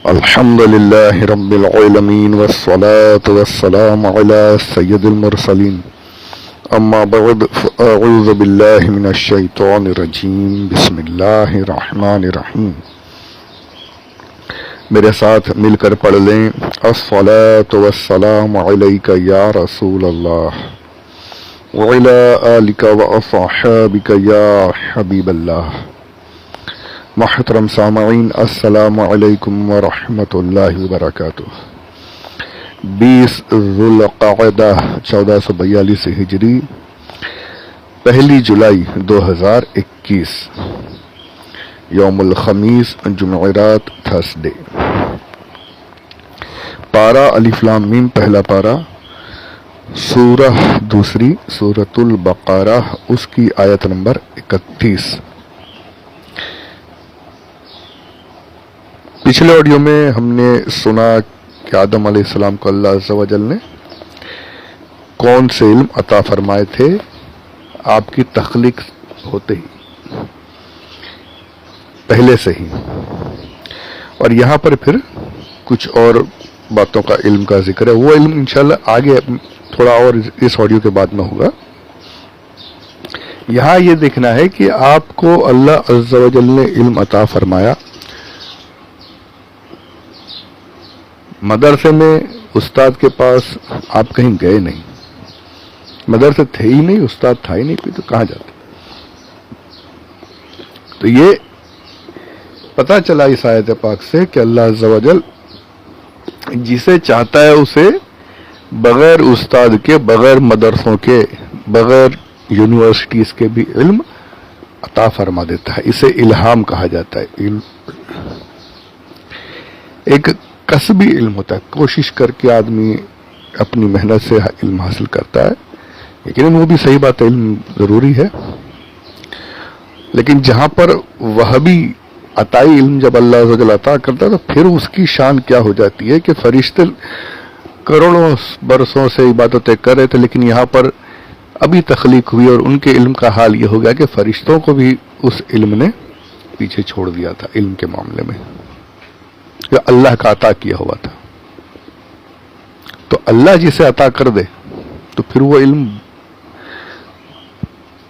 الحمد لله رب العالمين والصلاة والسلام على سيد المرسلين اما بعد فاعوذ بالله من الشيطان الرجيم بسم الله الرحمن الرحيم. میرے ساتھ مل کر پڑھ لیں الصلاة والسلام علیک یا رسول اللہ وعلى آلک واصحابک یا حبیب اللہ. محترم سامعین السلام علیکم ورحمۃ اللہ وبرکاتہ. 20 ذوالقعدہ 1442 ہجری، 1 جولائی 2021، یوم الخمیس، جمعرات، تھرسڈے. پارہ الف لام میم، پہلا پارہ، سورہ دوسری، سورۃ البقرہ، اس کی آیت نمبر 31. پچھلے آڈیو میں ہم نے سنا کہ آدم علیہ السلام کو اللہ عز و جل نے کون سے علم عطا فرمائے تھے آپ کی تخلیق ہوتے ہی، پہلے سے ہی. اور یہاں پر پھر کچھ اور باتوں کا علم کا ذکر ہے. وہ علم انشاءاللہ آگے تھوڑا اور اس آڈیو کے بعد میں ہوگا. یہاں یہ دیکھنا ہے کہ آپ کو اللہ عز و جل نے علم عطا فرمایا. مدرسے میں استاد کے پاس آپ کہیں گئے نہیں، مدرسے تھے ہی نہیں، استاد تھا ہی نہیں کوئی، تو کہاں جاتے؟ تو یہ پتہ چلا اس آیت پاک سے کہ اللہ عز و جل جسے چاہتا ہے اسے بغیر استاد کے، بغیر مدرسوں کے، بغیر یونیورسٹیز کے بھی علم عطا فرما دیتا ہے. اسے الہام کہا جاتا ہے. ایک کسبی علم ہوتا ہے، کوشش کر کے آدمی اپنی محنت سے علم حاصل کرتا ہے. لیکن وہ بھی صحیح بات ہے، علم ضروری ہے. لیکن جہاں پر وہبی عطائی علم جب اللہ عز و جل عطا کرتا ہے تو پھر اس کی شان کیا ہو جاتی ہے کہ فرشتے کروڑوں برسوں سے عبادتیں کر رہے تھے، لیکن یہاں پر ابھی تخلیق ہوئی اور ان کے علم کا حال یہ ہو گیا کہ فرشتوں کو بھی اس علم نے پیچھے چھوڑ دیا تھا. علم کے معاملے میں جو اللہ کا عطا کیا ہوا تھا، تو اللہ جسے عطا کر دے تو پھر وہ علم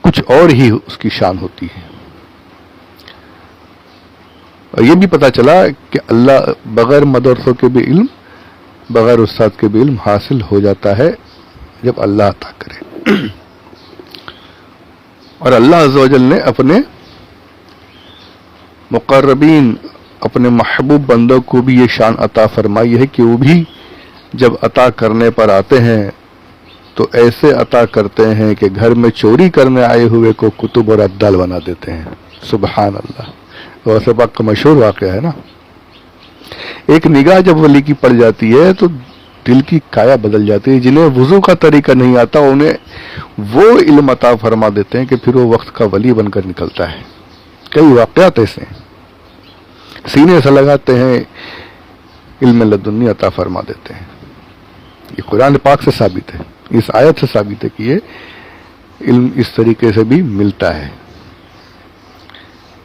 کچھ اور ہی اس کی شان ہوتی ہے. اور یہ بھی پتا چلا کہ اللہ بغیر مدرسوں کے بھی علم، بغیر استاد کے بھی علم حاصل ہو جاتا ہے جب اللہ عطا کرے. اور اللہ عز و جل نے اپنے مقربین، اپنے محبوب بندوں کو بھی یہ شان عطا فرمائی ہے کہ وہ بھی جب عطا کرنے پر آتے ہیں تو ایسے عطا کرتے ہیں کہ گھر میں چوری کرنے آئے ہوئے کو کتب اور ابدال بنا دیتے ہیں. سبحان اللہ. غوث پاک کا مشہور واقعہ ہے نا. ایک نگاہ جب ولی کی پڑ جاتی ہے تو دل کی کایا بدل جاتی ہے. جنہیں وضو کا طریقہ نہیں آتا انہیں وہ علم عطا فرما دیتے ہیں کہ پھر وہ وقت کا ولی بن کر نکلتا ہے. کئی واقعات ایسے ہیں، سینے سے لگاتے ہیں، علم لدنی عطا فرما دیتے ہیں. یہ قرآن پاک سے ثابت ہے، اس آیت سے ثابت ہے کہ یہ علم اس طریقے سے بھی ملتا ہے.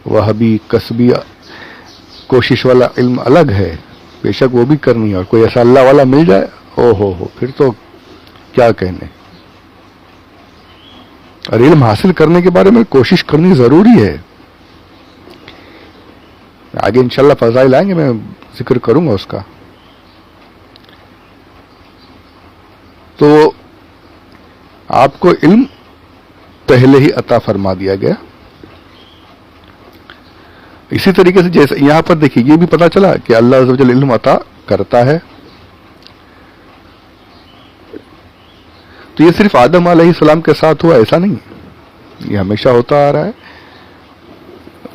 وہابی کسبی کوشش والا علم الگ ہے، بے شک وہ بھی کرنی ہے. اور کوئی ایسا اللہ والا مل جائے او ہو پھر تو کیا کہنے. اور علم حاصل کرنے کے بارے میں کوشش کرنی ضروری ہے. آگے انشاءاللہ فضائل آئیں گے، میں ذکر کروں گا اس کا. تو آپ کو علم پہلے ہی عطا فرما دیا گیا. اسی طریقے سے جیسے یہاں پر دیکھیے یہ بھی پتا چلا کہ اللہ عز و جل علم عطا کرتا ہے. تو یہ صرف آدم علیہ السلام کے ساتھ ہوا ایسا نہیں ہے، یہ ہمیشہ ہوتا آ رہا ہے.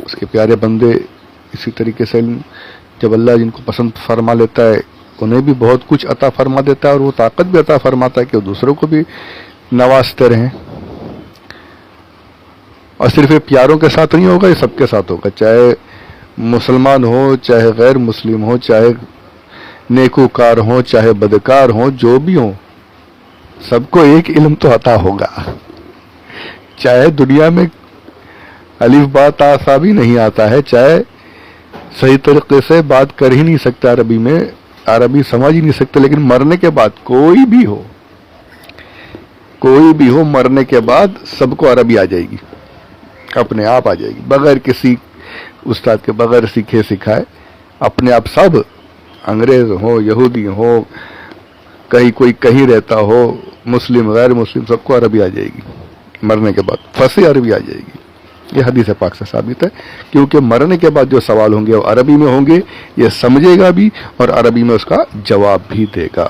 اس کے پیارے بندے اسی طریقے سے علم جب اللہ جن کو پسند فرما لیتا ہے انہیں بھی بہت کچھ عطا فرما دیتا ہے، اور وہ طاقت بھی عطا فرماتا ہے کہ وہ دوسروں کو بھی نوازتے رہیں. اور صرف یہ پیاروں کے ساتھ نہیں ہوگا، یہ سب کے ساتھ ہوگا، چاہے مسلمان ہو، چاہے غیر مسلم ہو، چاہے نیکوکار ہوں، چاہے بدکار ہوں، جو بھی ہوں، سب کو ایک علم تو عطا ہوگا. چاہے دنیا میں الف با تا سا بھی نہیں آتا ہے، چاہے صحیح طریقے سے بات کر ہی نہیں سکتے عربی میں، عربی سمجھ ہی نہیں سکتے، لیکن مرنے کے بعد کوئی بھی ہو مرنے کے بعد سب کو عربی آ جائے گی، اپنے آپ آ جائے گی، بغیر کسی استاد کے، بغیر سیکھے سکھائے، اپنے آپ سب، انگریز ہو، یہودی ہو، کہیں کوئی کہیں رہتا ہو، مسلم غیر مسلم، سب کو عربی آ جائے گی مرنے کے بعد، فصیح عربی آ جائے گی۔ یہ حدیث پاک سے ثابت ہے، کیونکہ مرنے کے بعد جو سوال ہوں گے وہ عربی میں ہوں گے، یہ سمجھے گا بھی اور عربی میں اس کا جواب بھی دے گا،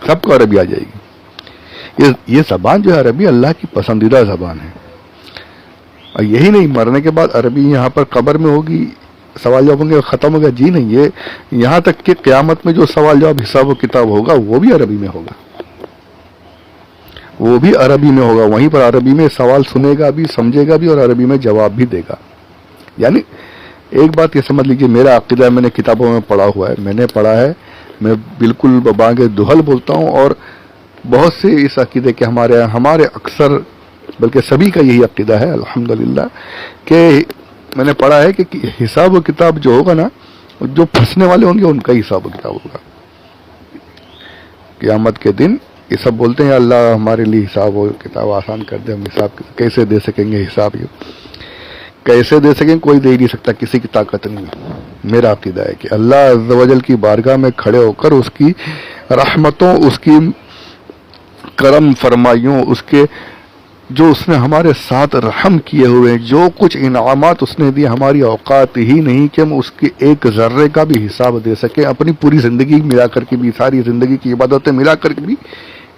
سب کو عربی آ جائے گی۔ یہ زبان جو ہے عربی اللہ کی پسندیدہ زبان ہے، اور یہی نہیں مرنے کے بعد عربی یہاں پر قبر میں ہوگی، سوال جواب ہوں گے ختم ہو گیا، جی نہیں، یہ یہاں تک کہ قیامت میں جو سوال جواب حساب و کتاب ہوگا وہ بھی عربی میں ہوگا، وہ بھی عربی میں ہوگا، وہیں پر عربی میں سوال سنے گا بھی، سمجھے گا بھی، اور عربی میں جواب بھی دے گا۔ یعنی ایک بات یہ سمجھ لیجیے، میرا عقیدہ ہے، میں نے کتابوں میں پڑھا ہوا ہے، میں نے پڑھا ہے، میں بالکل ببانگ دہل بولتا ہوں، اور بہت سے اس عقیدے کے ہمارے اکثر، بلکہ سبھی کا یہی عقیدہ ہے الحمدللہ، کہ میں نے پڑھا ہے کہ حساب و کتاب جو ہوگا نا، جو پھنسنے والے ہوں گے ان کا حساب و کتاب ہوگا قیامت کے دن۔ یہ سب بولتے ہیں اللہ ہمارے لیے حساب و کتاب آسان کر دے، ہم حساب کیسے دے سکیں گے، حساب یہ کیسے دے سکیں، کوئی دے ہی نہیں سکتا، کسی کی طاقت نہیں ہے۔ میرا عقیدہ ہے کہ اللہ عز و جل کی بارگاہ میں کھڑے ہو کر اس کی رحمتوں، اس کی کرم فرمائیوں، اس کے جو اس نے ہمارے ساتھ رحم کیے ہوئے، جو کچھ انعامات اس نے دیے، ہماری اوقات ہی نہیں کہ ہم اس کے ایک ذرے کا بھی حساب دے سکیں، اپنی پوری زندگی ملا کر کے بھی، ساری زندگی کی عبادتیں ملا کر کے بھی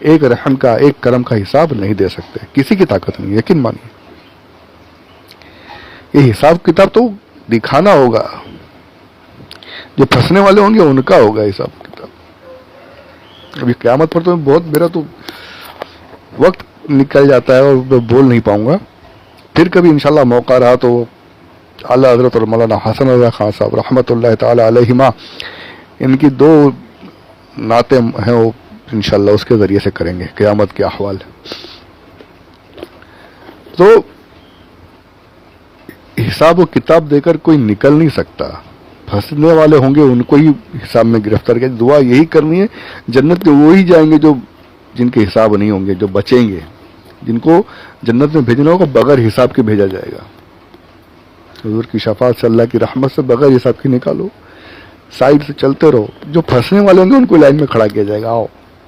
ایک رحم کا، ایک کرم کا حساب نہیں دے سکتے، کسی کی طاقت نہیں، یقین مانیے۔ یہ حساب کتاب تو دکھانا ہوگا، جو پھنسنے والے ہوں گے ان کا ہوگا حساب کتاب۔ ابھی قیامت پر تو میرا تو وقت نکل جاتا ہے اور میں بول نہیں پاؤں گا، پھر کبھی انشاءاللہ موقع رہا تو اعلیٰ حضرت اور مولانا حسن رضا خان صاحب رحمۃ اللہ تعالی علیہما، ان کی 2 نعتیں ہیں، وہ انشاءاللہ اس کے ذریعے سے کریں گے قیامت کے احوال۔ تو حساب و کتاب دے کر کوئی نکل نہیں سکتا، پھنسنے والے ہوں گے ان کو ہی حساب میں گرفتار کیا۔ دعا یہی کرنی ہے، جنت میں وہی جائیں گے جو جن کے حساب نہیں ہوں گے، جو بچیں گے، جن کو جنت میں بھیجنا ہوگا بغیر حساب کے بھیجا جائے گا۔ حضور کی شفاعت سے، اللہ کی رحمت سے بغیر حساب کی نکالو، سائڈ سے چلتے رہو، جو پھنسنے والے ہوں گے ان کو لائن میں کھڑا کیا جائے گا، آؤ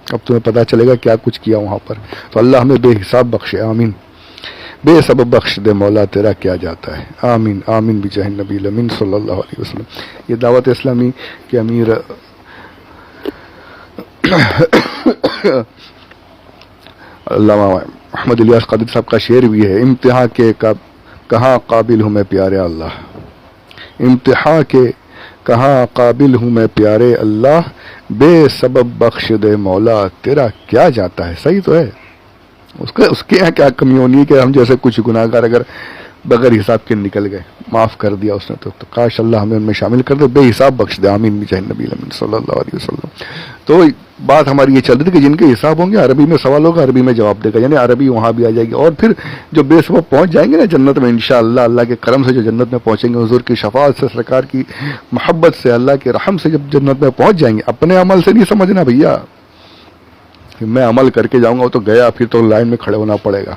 اب تمہیں پتہ چلے گا کیا کچھ کیا وہاں پر۔ تو اللہ ہمیں بے حساب بخشے، آمین، بے سبب بخش دے مولا تیرا کیا جاتا ہے، آمین آمین بجاہ نبی الامین صلی اللہ علیہ وسلم۔ یہ دعوت اسلامی کے امیر علامہ محمد الیاس قادری صاحب کا شعر بھی ہے، امتحان کے کہاں قابل ہوں میں پیارے اللہ، امتحان کے کہاں قابل ہوں میں پیارے اللہ، بے سبب بخش دے مولا تیرا کیا جاتا ہے۔ صحیح تو ہے، اس کے یہاں کیا کمی ہونی ہے کہ ہم جیسے کچھ گناہ گار اگر بغیر حساب کے نکل گئے، معاف کر دیا اس نے تو کاش اللہ ہمیں ان میں شامل کر دے، بے حساب بخش دے، آمین بجاہ نبی الامین صلی اللہ علیہ وسلم۔ تو بات ہماری یہ چل رہی تھی کہ جن کے حساب ہوں گے عربی میں سوال ہوگا، عربی میں جواب دے گا، یعنی عربی وہاں بھی آ جائے گی، اور پھر جو بے سبب پہنچ جائیں گے نا جنت میں انشاءاللہ، اللہ کے کرم سے جو جنت میں پہنچیں گے، حضور کی شفاعت سے، سرکار کی محبت سے، اللہ کے رحم سے جب جنت میں پہنچ جائیں گے، اپنے عمل سے نہیں سمجھنا بھیا کہ میں عمل کر کے جاؤں گا، وہ تو گیا، پھر تو لائن میں کھڑے ہونا پڑے گا۔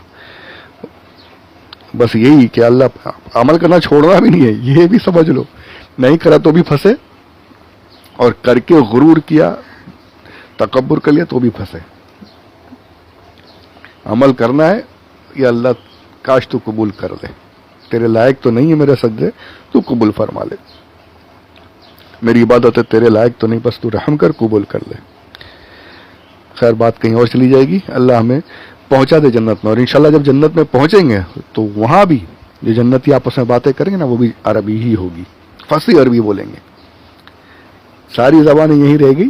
بس یہی کہ اللہ عمل کرنا چھوڑنا بھی نہیں ہے، یہ بھی سمجھ لو، نہیں کرا تو بھی پھنسے، اور کر کے غرور کیا، تکبر کر لیا تو بھی پھنسے۔ عمل کرنا ہے، یا اللہ کاش تو قبول کر لے، تیرے لائق تو نہیں ہے میرے سجدے، تو قبول فرما لے، میری عبادت ہے تیرے لائق تو نہیں، بس تو رحم کر قبول کر لے۔ خیر بات کہیں اور چلی جائے گی، اللہ ہمیں پہنچا دے جنت میں، اور انشاءاللہ جب جنت میں پہنچیں گے تو وہاں بھی جو جنتی آپس میں باتیں کریں گے نا، وہ بھی عربی ہی ہوگی، فصیح عربی بولیں گے، ساری زبانیں یہی رہے گی،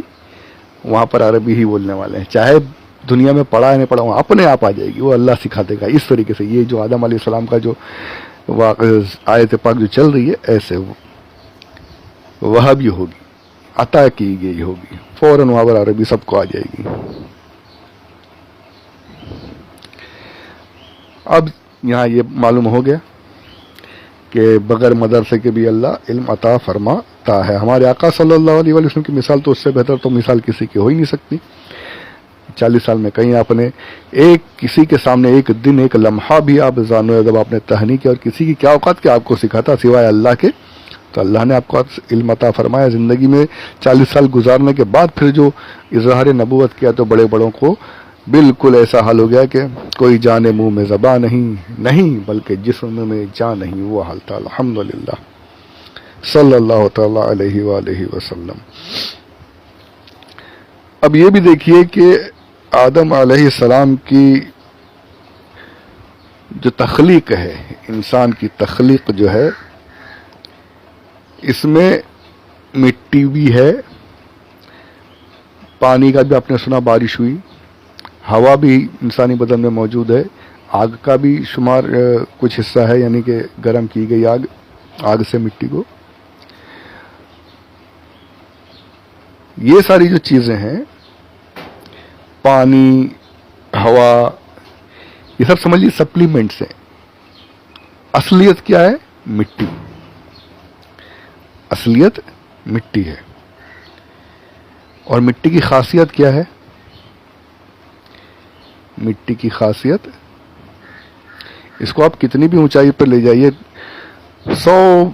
وہاں پر عربی ہی بولنے والے ہیں، چاہے دنیا میں پڑھا ہے نہیں پڑھا، وہاں اپنے آپ آ جائے گی، وہ اللہ سکھا دے گا اس طریقے سے۔ یہ جو آدم علیہ السلام کا جو آیت پاک جو چل رہی ہے، ایسے وہ بھی ہوگی، عطا کی گئی ہوگی، فوراً وہاں پر عربی سب کو آ جائے گی۔ اب یہاں یہ معلوم ہو گیا کہ بغیر مدرسے کے بھی اللہ علم عطا فرماتا ہے. ہمارے آقا صلی اللہ علیہ وسلم کی مثال تو اس سے بہتر تو مثال کسی کی ہو ہی نہیں سکتی. 40 سال میں کہیں آپ نے کسی کے سامنے ایک دن ایک لمحہ بھی آپ زانو ادب آپ نے تہ نہیں کیا, اور کسی کی کیا اوقات کہ آپ کو سکھاتا سوائے اللہ کے. تو اللہ نے آپ کو علم عطا فرمایا. زندگی میں 40 سال گزارنے کے بعد پھر جو اظہار نبوت کیا تو بڑے بڑوں کو بالکل ایسا حال ہو گیا کہ کوئی جان منہ میں زباں نہیں بلکہ جسم میں جان نہیں, وہ حال تھا. الحمدللہ صلی اللہ تعالی علیہ وآلہ وسلم. اب یہ بھی دیکھیے کہ آدم علیہ السلام کی جو تخلیق ہے, انسان کی تخلیق جو ہے, اس میں مٹی بھی ہے, پانی کا بھی آپ نے سنا بارش ہوئی, ہوا بھی انسانی بدن میں موجود ہے, آگ کا بھی شمار کچھ حصہ ہے, یعنی کہ گرم کی گئی آگ سے مٹی کو. یہ ساری جو چیزیں ہیں, پانی, ہوا, یہ سب سمجھ لیجیے سپلیمنٹس ہیں. اصلیت کیا ہے؟ مٹی. اصلیت مٹی ہے. اور مٹی کی خاصیت کیا ہے؟ مٹی کی خاصیت, اس کو آپ کتنی بھی اونچائی پر لے جائیے, 100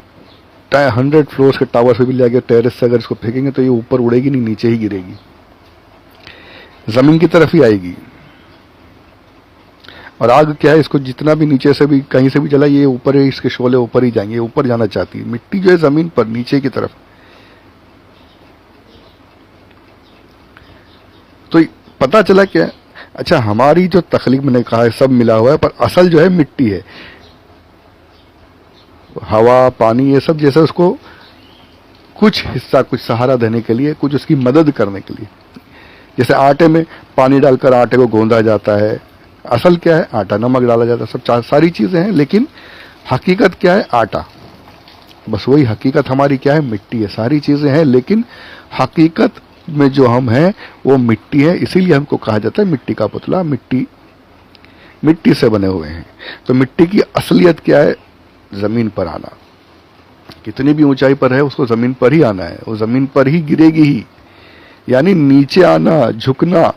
فلورز کے ٹاور سے بھی لے کے ٹیرس سے اگر اس کو پھینکیں گے تو یہ اوپر اڑے گی نہیں, نیچے ہی گرے گی, زمین کی طرف ہی آئے گی. اور آگ کیا ہے, اس کو جتنا بھی نیچے سے بھی کہیں سے بھی جلا, یہ اوپر ہی, اس کے شعلے اوپر ہی جائیں گے, اوپر جانا چاہتی ہے. مٹی جو ہے زمین پر نیچے کی طرف. تو پتہ چلا کہ اچھا ہماری جو تخلیق میں نے کہا ہے سب ملا ہوا ہے, پر اصل جو ہے مٹی ہے. ہوا, پانی, یہ سب جیسے اس کو کچھ حصہ, کچھ سہارا دینے کے لیے, کچھ اس کی مدد کرنے کے لیے. جیسے آٹے میں پانی ڈال کر آٹے کو گوندا جاتا ہے, اصل کیا ہے؟ آٹا. نمک ڈالا جاتا ہے, سب ساری چیزیں ہیں, لیکن حقیقت کیا ہے؟ آٹا. بس وہی حقیقت ہماری کیا ہے؟ مٹی ہے. ساری چیزیں ہیں لیکن حقیقت میں جو ہم ہیں وہ مٹی ہے. اسی لیے ہم کو کہا جاتا ہے مٹی کا پتلا. مٹی سے بنے ہوئے ہیں. تو مٹی کی اصلیت کیا ہے؟ زمین پر آنا. کتنی بھی اونچائی پر ہے اس کو زمین پر ہی آنا ہے, وہ زمین پر ہی گرے گی ہی. یعنی نیچے آنا, جھکنا,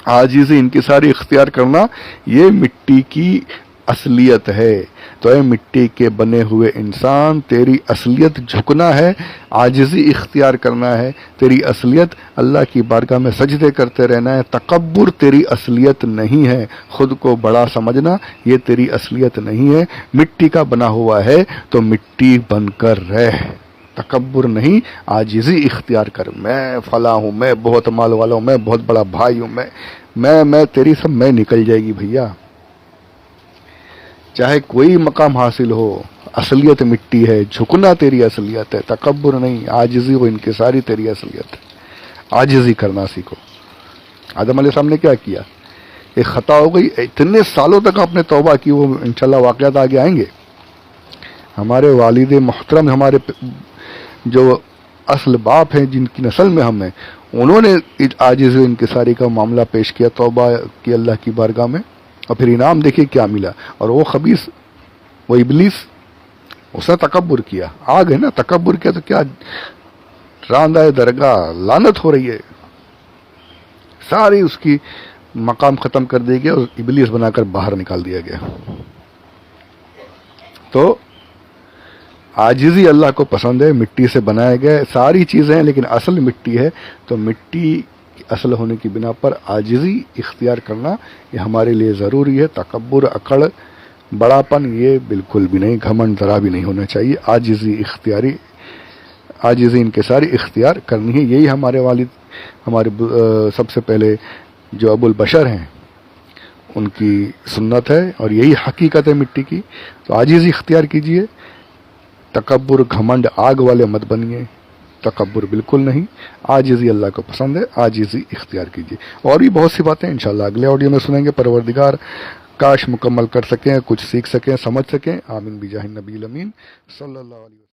عاجزی, انکساری اختیار کرنا, یہ مٹی کی اصلیت ہے. تو اے مٹی کے بنے ہوئے انسان, تیری اصلیت جھکنا ہے, عاجزی اختیار کرنا ہے. تیری اصلیت اللہ کی بارگاہ میں سجدے کرتے رہنا ہے. تکبر تیری اصلیت نہیں ہے. خود کو بڑا سمجھنا یہ تیری اصلیت نہیں ہے. مٹی کا بنا ہوا ہے تو مٹی بن کر رہ. تکبر نہیں, عاجزی اختیار کر. میں فلاں ہوں, میں بہت مال والا ہوں, میں بہت بڑا بھائی ہوں, میں تیری سب میں نکل جائے گی بھیا. چاہے کوئی مقام حاصل ہو, اصلیت مٹی ہے. جھکنا تیری اصلیت ہے, تکبر نہیں. عاجزی و انکساری تیری اصلیت ہے. عاجزی کرنا سیکھو. آدم علیہ السلام نے کیا کیا؟ ایک خطا ہو گئی, اتنے سالوں تک آپ نے توبہ کی, وہ انشاءاللہ واقعات آگے آئیں گے. ہمارے والد محترم, ہمارے جو اصل باپ ہیں جن کی نسل میں ہم ہیں, انہوں نے عاجزی و انکساری کا معاملہ پیش کیا, توبہ کی اللہ کی بارگاہ میں, اور پھر انعام دیکھیے کیا ملا. اور وہ خبیث, وہ ابلیس, اس نے تکبر کیا. آگ ہے نا, تکبر کیا تو کیا راندہ درگاہ لعنت ہو رہی ہے, ساری اس کی مقام ختم کر دیا گیا اور ابلیس بنا کر باہر نکال دیا گیا. تو عاجزی اللہ کو پسند ہے. مٹی سے بنائے گئے ساری چیزیں ہیں لیکن اصل مٹی ہے. تو مٹی اصل ہونے کی بنا پر عاجزی اختیار کرنا یہ ہمارے لیے ضروری ہے. تکبر, اکڑ, بڑاپن یہ بالکل بھی نہیں, گھمنڈ ذرا بھی نہیں ہونا چاہیے. عاجزی انکساری اختیار کرنی ہے. یہی ہمارے والد, ہمارے سب سے پہلے جو ابو البشر ہیں ان کی سنت ہے, اور یہی حقیقت ہے مٹی کی. تو عاجزی اختیار کیجیے. تکبر, گھمنڈ, آگ والے مت بنیے. تکبر بالکل نہیں. عاجزی اللہ کو پسند ہے, عاجزی اختیار کیجیے. اور بھی بہت سی باتیں انشاءاللہ اگلے آڈیو میں سنیں گے. پروردگار کاش مکمل کر سکیں, کچھ سیکھ سکیں, سمجھ سکیں. آمین بجاہ النبی الامین صلی اللہ علیہ وسلم.